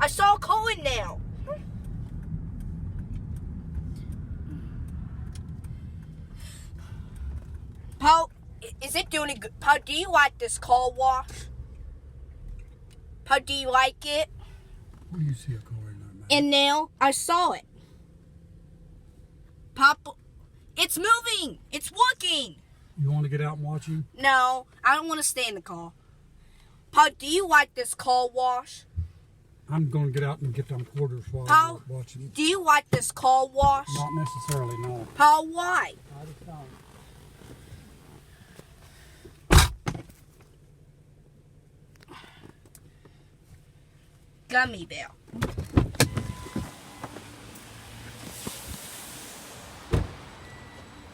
I saw Colin now. Paul, is it doing good? Paul, do you like this car wash? Paul, do you like it? What do you see a car in there, man? And now I saw it. Papa, it's moving. It's working. You want to get out and watch him? No, I don't want to stay in the car. Paul, do you like this car wash? I'm going to get out and get them quarters while Paul, I'm watching. do you like this car wash? Not necessarily, no. Paul, why? I just don't. Gummy bear.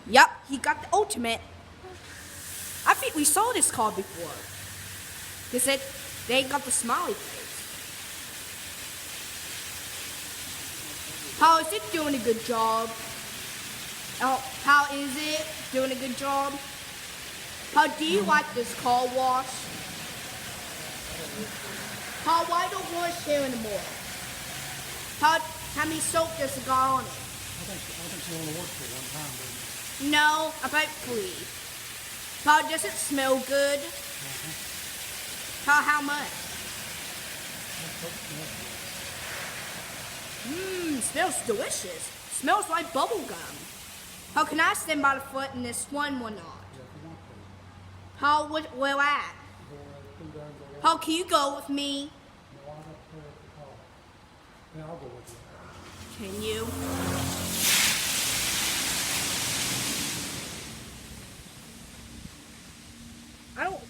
Yup, he got the ultimate. I think we saw this car before. They ain't got the smiley face. How is it doing a good job? Oh, how is it doing a good job? How do you like this car wash? How why don't wash here anymore? How many soap does it got on it? I think you only worked for one time, didn't you? No, about 3. Paul, does it smell good? Paul, how much? Smells delicious. Smells like bubble gum. How can I stand by the foot in this one or not? Paul, where at? Paul, can you go with me? Yeah, I'll go with you. Can you? I don't.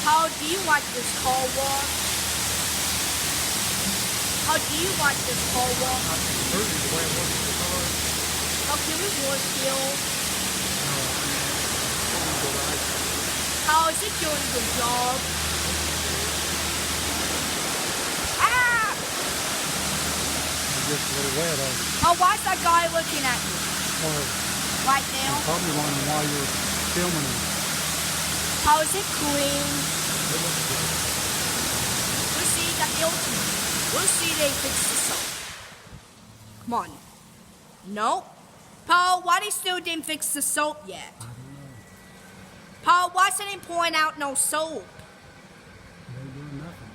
How do you like this car wash? How do you like this car wash? I think it's dirty the way it works in the car. How can we wash here? Right. How is it doing a good job? Ah! It gets a little wet on you. Oh, why is that guy looking at me Or right you're now? probably wondering why you're filming it. How is it clean? It looks good. We'll see the ultimate. We'll see they fix the soap. Come on. Nope. Paul, why they still didn't fix the soap yet? I don't know. Paul, why isn't it pouring out no soap? They ain't doing nothing.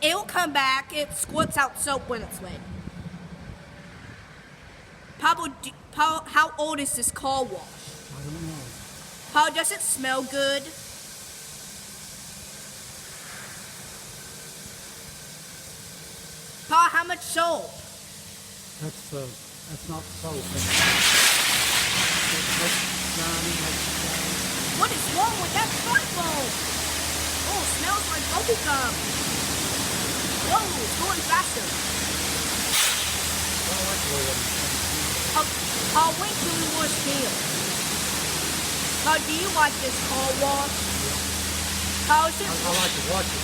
It'll come back. It squirts out soap when it's wet. Paul, how old is this car wash? I don't know. Paul, does it smell good? Paul, how much soap? That's not soap. That's grinding. What is wrong with that phone? Oh, it smells like bubble gum. Whoa, it's going faster. I like the way that Paul, when can we wash here? Paul, do you like this car wash? Paul, is it? I like to watch it.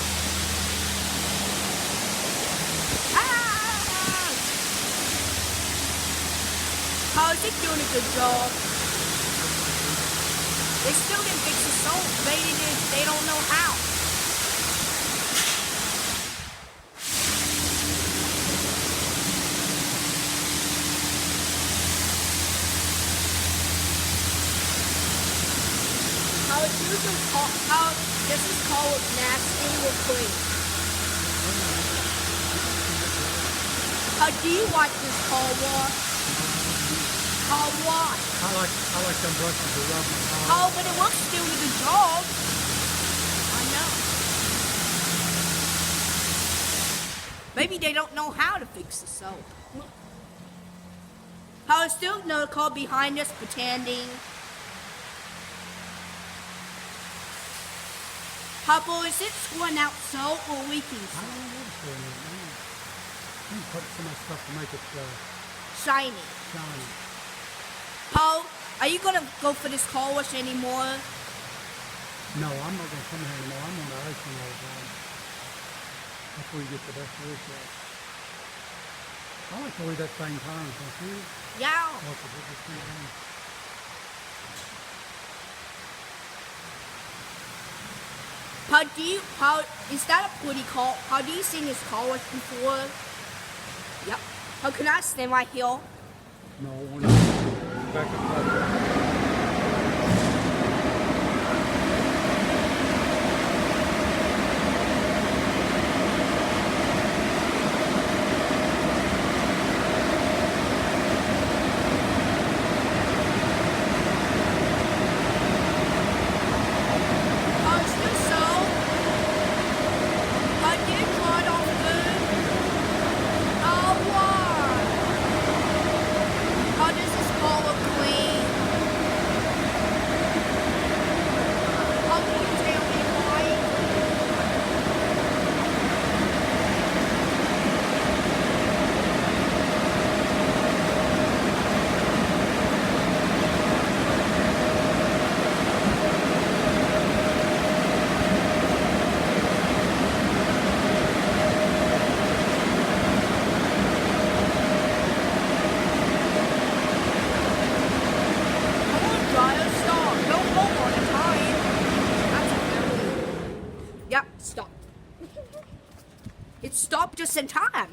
Ah! Paul, is it doing a good job? They still didn't fix the soap. They don't know how. How this is called nasty or clean. How do you like this car wash? How why? I like them brushes to rub my car. Oh, but it works doing a good job. I know. Maybe they don't know how to fix the soap. How is still another car behind us pretending. Papa, is it squirting out soap or leaking I soap? don't know what it's doing. You put so much stuff to make it Shiny. shiny. Paul, are you gonna go for this car wash anymore? No, I'm not going to come here anymore. I'm on the ice all the time. That's where you get the best work out. I like the way that thing turns, don't you? Yeah. Or 'cause it just went down. How is that a pretty call? How do you seen his collars before? Yep. How can I stand right here? No, we're not. Back up. Oh, it's still so. I did run off good. Oh, what? How does this collar clean? How can you tell me why? Come on, dryer, stop. No more all the time. That's a very... Yep, stop. It stopped just in time.